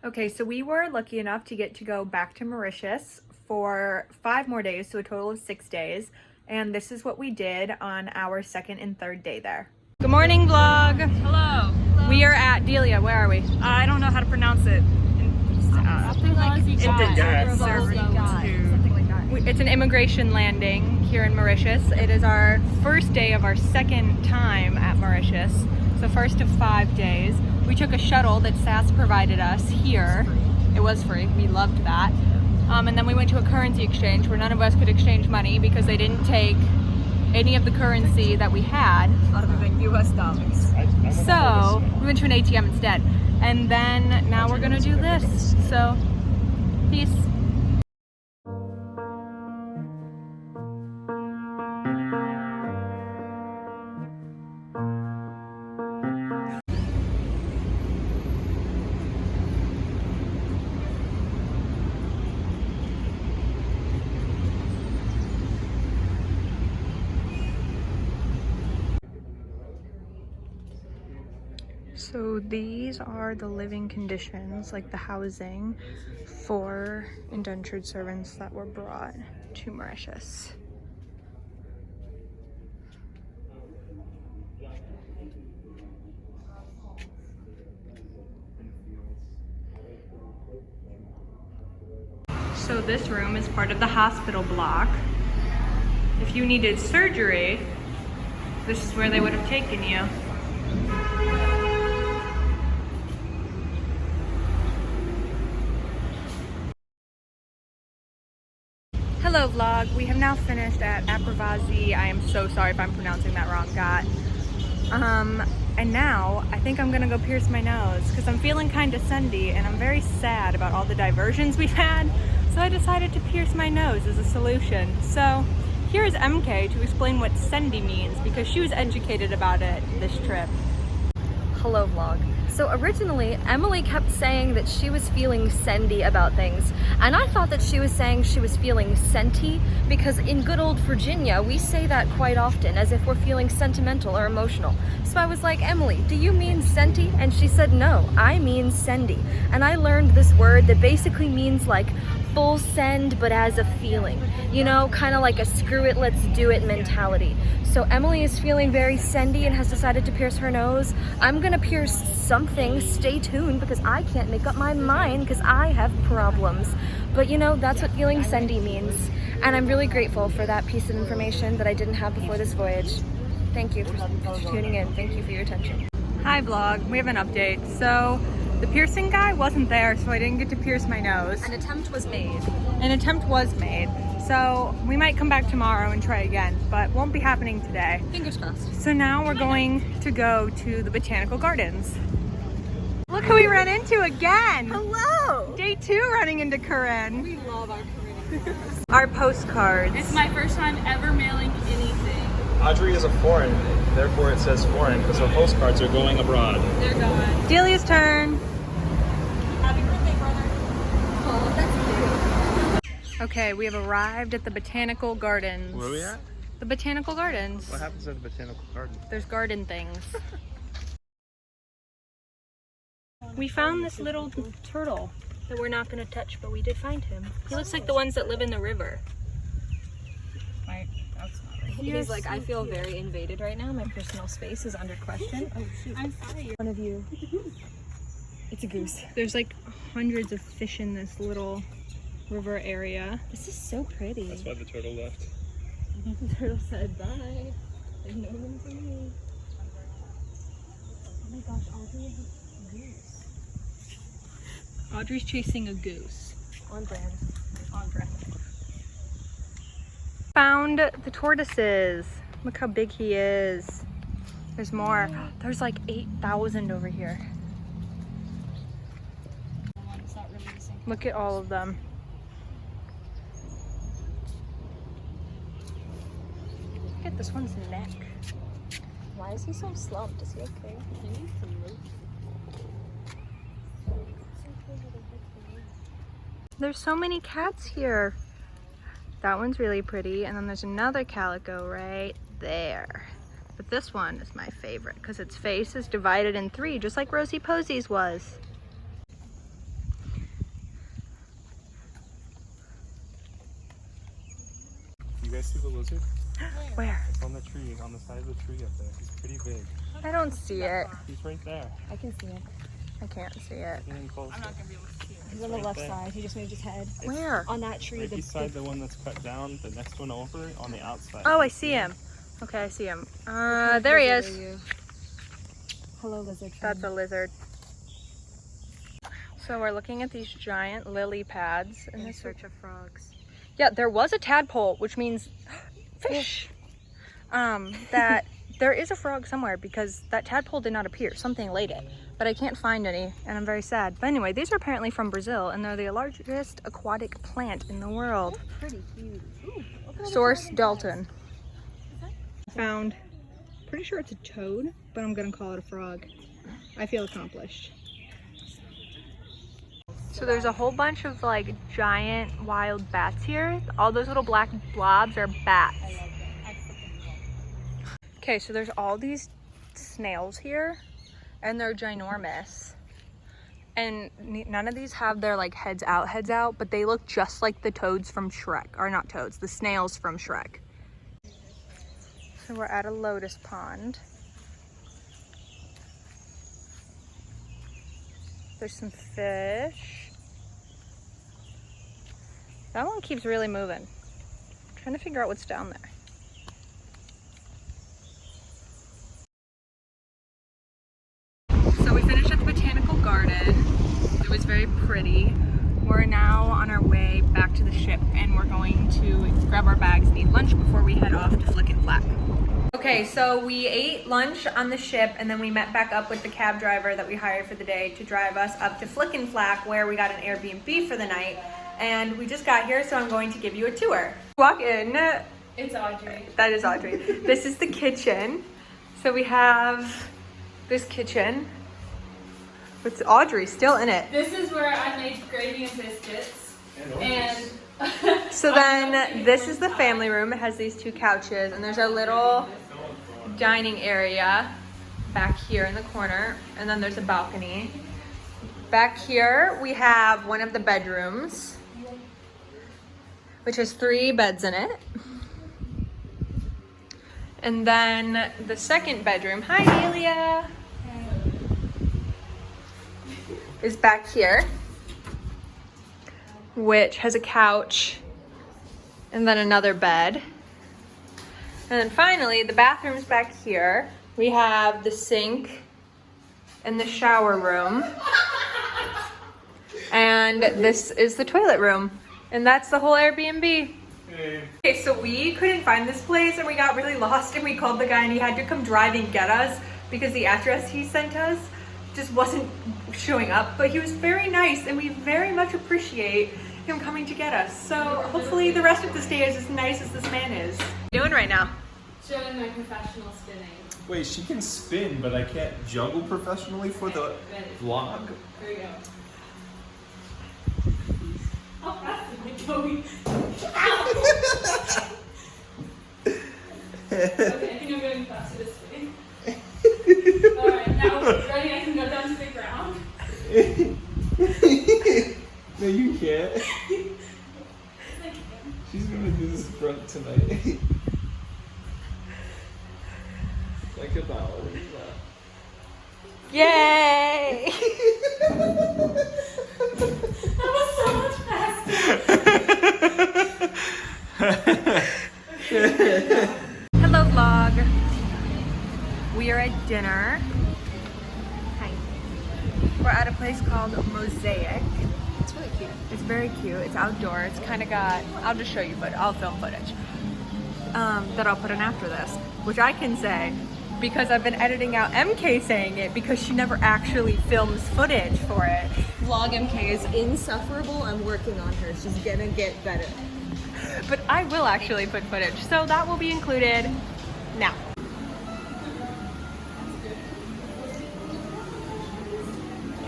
Okay, so we were lucky enough to get to go back to Mauritius for 5 more days, so a total of 6 days. And this is what we did on our second and third day there. Good morning, vlog. Hello. We are at Delia. Where are we? I don't know how to pronounce it. Something like It's an immigration landing here in Mauritius. It is our first day of our second time at Mauritius. So first of 5 days. We took a shuttle that SAS provided us here. It was free. We loved that. And then we went to a currency exchange where none of us could exchange money because they didn't take any of the currency that we had. Other than US dollars. So we went to an ATM instead. And then now we're gonna do this. So, peace. So these are the living conditions, like the housing for indentured servants that were brought to Mauritius. So this room is part of the hospital block. If you needed surgery, this is where they would have taken you. Hello vlog, we have now finished at Apravazi. I am so sorry if I'm pronouncing that wrong, Gat. And now I think I'm gonna go pierce my nose because I'm feeling kind of sendy and I'm very sad about all the diversions we've had. So I decided to pierce my nose as a solution. So here's MK to explain what sendy means because she was educated about it this trip. Hello vlog. So originally, Emily kept saying that she was feeling sendy about things, and I thought that she was saying she was feeling senti, because in good old Virginia, we say that quite often, as if we're feeling sentimental or emotional. So I was like, Emily, do you mean senti? And she said, no, I mean sendy. And I learned this word that basically means like full send, but as a feeling. You know, kind of like a screw it, let's do it mentality. So Emily is feeling very sendy and has decided to pierce her nose. I'm gonna pierce something, stay tuned, because I can't make up my mind because I have problems. But you know, that's what feeling sendy means. And I'm really grateful for that piece of information that I didn't have before this voyage. Thank you for tuning in. Thank you for your attention. Hi vlog, we have an update. So the piercing guy wasn't there, so I didn't get to pierce my nose. An attempt was made. An attempt was made. So we might come back tomorrow and try again, but won't be happening today. Fingers crossed. So now we're going to go to the botanical gardens. Look who we ran into again. Hello! Day 2 running into Corinne. We love our Caribbean. Our postcards. It's my first time ever mailing anything. Audrey is a foreign, therefore it says foreign, because her postcards are going abroad. They're gone. Delia's turn. Happy birthday, brother. Oh, that's cute. Okay, we have arrived at the botanical gardens. Where are we at? The botanical gardens. What happens at the botanical garden? There's garden things. We found this little turtle that we're not going to touch, but we did find him. He looks like the ones that live in the river. He's like, I feel very invaded right now. My personal space is under question. Oh shoot. I'm sorry. One of you. It's a goose. There's like hundreds of fish in this little river area. This is so pretty. That's why the turtle left. The turtle said bye. There's no room for me. Oh my gosh, Audrey has a goose. Audrey's chasing a goose. On brand. On brand. Found the tortoises. Look how big he is. There's more. There's like 8,000 over here. Look at all of them. Look at this one's neck. Why is he so slumped? Is he okay? He needs some root. There's so many cats here. That one's really pretty, and then there's another calico right there. But this one is my favorite because its face is divided in 3, just like Rosie Posey's was. guys see the lizard? Where? It's on the tree, on the side of the tree up there. He's pretty big. I don't see it. He's right there. I can see it. I can't see it. Getting closer. I'm not gonna be able to see it. He's on the right left there. side. He just moved his head. Where? On that tree. Right beside the one that's cut down, the next one over on the outside. Oh, I see him. Okay, I see him. There he is. Hello, lizard friend. That's a lizard. So we're looking at these giant lily pads In search of frogs. Yeah, there was a tadpole, which means fish. That there is a frog somewhere because that tadpole did not appear. Something laid it, but I can't find any, and I'm very sad. But anyway, these are apparently from Brazil, and they're the largest aquatic plant in the world. Pretty huge. Ooh, look at all the Source dragons. Dalton. Found, pretty sure it's a toad, but I'm gonna call it a frog. I feel accomplished. So there's a whole bunch of like giant wild bats here. All those little black blobs are bats. Okay, so there's all these snails here, and they're ginormous. And none of these have their like heads out, but they look just like the toads from Shrek, or not toads, the snails from Shrek. So we're at a lotus pond. There's some fish. That one keeps really moving. I'm trying to figure out what's down there. So we finished at the botanical garden. It was very pretty. We're now on our way back to the ship, and we're going to grab our bags and eat lunch before we head off to Flicken Flack. Okay, so we ate lunch on the ship, and then we met back up with the cab driver that we hired for the day to drive us up to Flicken Flack, where we got an Airbnb for the night. And we just got here, so I'm going to give you a tour. Walk in. It's Audrey. That is Audrey. This is the kitchen. So we have this kitchen. With Audrey still in it. This is where I made gravy and biscuits. And So then this is the family room. It has these two couches, and there's a little dining area back here in the corner, and then there's a balcony. Back here we have one of the bedrooms, which has 3 beds in it. And then the second bedroom, hi Delia, is back here, which has a couch and then another bed. And then finally, the bathroom's back here. We have the sink and the shower room. And this is the toilet room. And that's the whole Airbnb. Okay, so we couldn't find this place and we got really lost, and we called the guy and he had to come drive and get us because the address he sent us just wasn't showing up. But he was very nice, and we very much appreciate him coming to get us. So hopefully the rest of the stay is as nice as this man is. What are you doing right now? showing my professional spinning. Wait, she can spin, but I can't juggle professionally for the vlog? Here we go. How fast am I going? Okay, I think I'm going faster this way. Alright, now ready? I can go down to the ground. No, you can't. She's gonna do this front tonight. Like a dollar. Yay! That was so much faster. Hello vlog. We are at dinner. Hi. We're at a place called Mosaic. It's really cute. It's very cute. It's outdoor. It's kind of got, I'll just show you, but I'll film footage that I'll put in after this, which I can say because I've been editing out MK saying it because she never actually films footage for it. Vlog MK is insufferable. I'm working on her. She's gonna get better. But I will actually put footage, so that will be included now.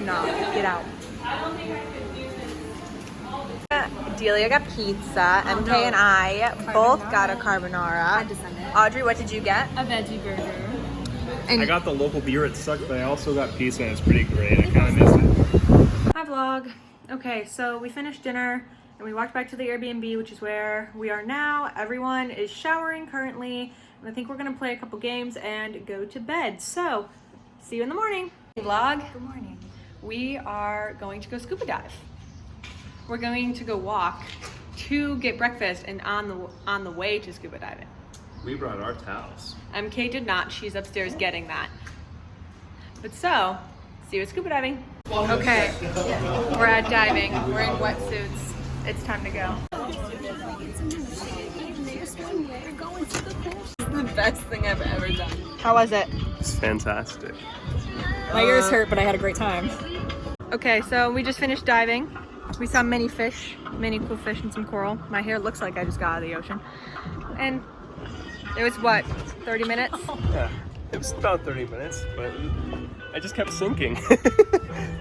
No, get out. I don't think I could do this all the Delia got pizza. MK and I both got a carbonara. Had to send it. Audrey, what did you get? A veggie burger. And I got the local beer, it sucked, but I also got pizza and it's pretty great. I kind of missed it. Hi vlog. Okay, so we finished dinner and we walked back to the Airbnb, which is where we are now. Everyone is showering currently, and I think we're gonna play a couple games and go to bed. So, see you in the morning. Vlog. Good morning. We are going to go scuba dive. We're going to go walk to get breakfast and on the way to scuba diving. We brought our towels. MK did not. She's upstairs getting that. But so, see you at scuba diving. Okay, we're at diving. We're in wetsuits. It's time to go. It's the best thing I've ever done. How was it? It's fantastic. My ears hurt, but I had a great time. Okay, so we just finished diving. We saw many fish, many cool fish and some coral. My hair looks like I just got out of the ocean. And it was what, 30 minutes? Yeah, it was about 30 minutes, but I just kept sinking.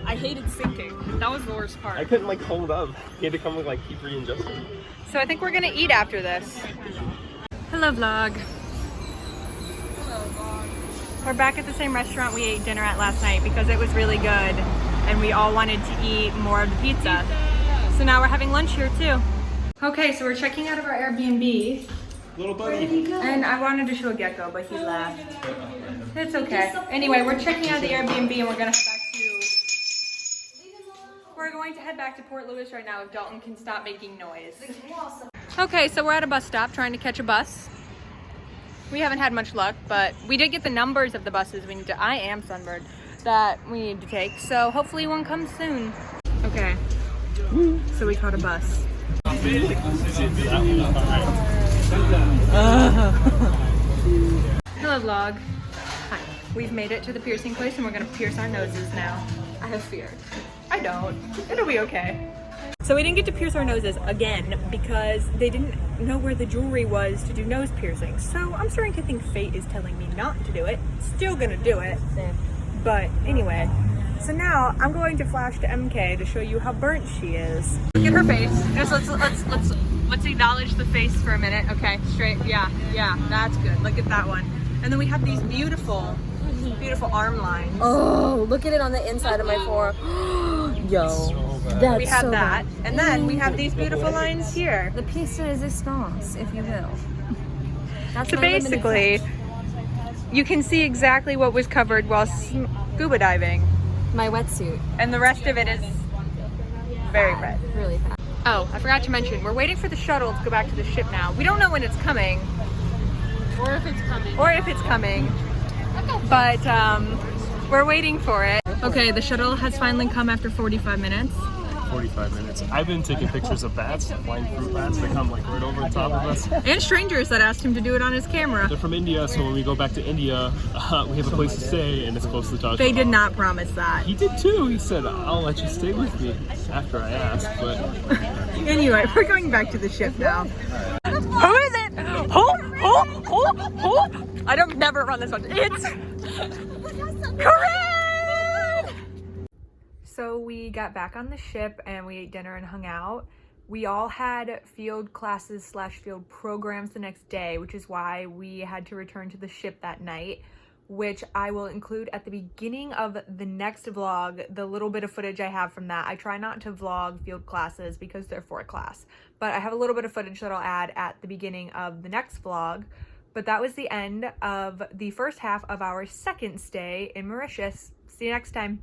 I hated sinking. That was the worst part. I couldn't like hold up. You had to come with like keep readjusting. So I think we're gonna eat after this. Hello vlog. We're back at the same restaurant we ate dinner at last night because it was really good and we all wanted to eat more of the pizza. So now we're having lunch here too. Okay, so we're checking out of our Airbnb. Little buddy. And I wanted to show a gecko, but he left. It's okay. Anyway, we're checking out the Airbnb and we're going to head back to Port Louis right now if Dalton can stop making noise. Okay, so we're at a bus stop trying to catch a bus. We haven't had much luck, but we did get the numbers of the buses we need to, I am sunburned, that we need to take. So hopefully one comes soon. Okay, so we caught a bus. Hello vlog. Hi. We've made it to the piercing place and we're gonna pierce our noses now. I have fear. I don't. It'll be okay. So we didn't get to pierce our noses again because they didn't know where the jewelry was to do nose piercings. So I'm starting to think fate is telling me not to do it. Still gonna do it. But anyway, so now I'm going to flash to MK to show you how burnt she is. Look at her face. Just let's acknowledge the face for a minute. Okay, straight. Yeah, that's good. Look at that one. And then we have these beautiful arm lines. Oh, look at it on the inside of my forearm. Yo, that's we have so that. bad. And then we have these beautiful lines here. The piece de resistance, if you will. That's So my limited basically, touch. you can see exactly what was covered while scuba diving. My wetsuit, And the rest of it is very red. really bad. Oh, I forgot to mention, we're waiting for the shuttle to go back to the ship now. We don't know when it's coming. Or if it's coming. But we're waiting for it. Okay, the shuttle has finally come after 45 minutes. 45 minutes. I've been taking pictures of bats, flying fruit bats that come like right over the top of us. And strangers that asked him to do it on his camera. They're from India, so when we go back to India, we have a place to stay and it's close to Taj They did Mahal. not promise that. He did too. He said, I'll let you stay with me after I asked, but Anyway, we're going back to the ship now. Who is it? Who? I don't never run this one. It's Corinne! So we got back on the ship and we ate dinner and hung out. We all had field classes / field programs the next day, which is why we had to return to the ship that night, which I will include at the beginning of the next vlog, the little bit of footage I have from that. I try not to vlog field classes because they're for class, but I have a little bit of footage that I'll add at the beginning of the next vlog. But that was the end of the first half of our second stay in Mauritius. See you next time.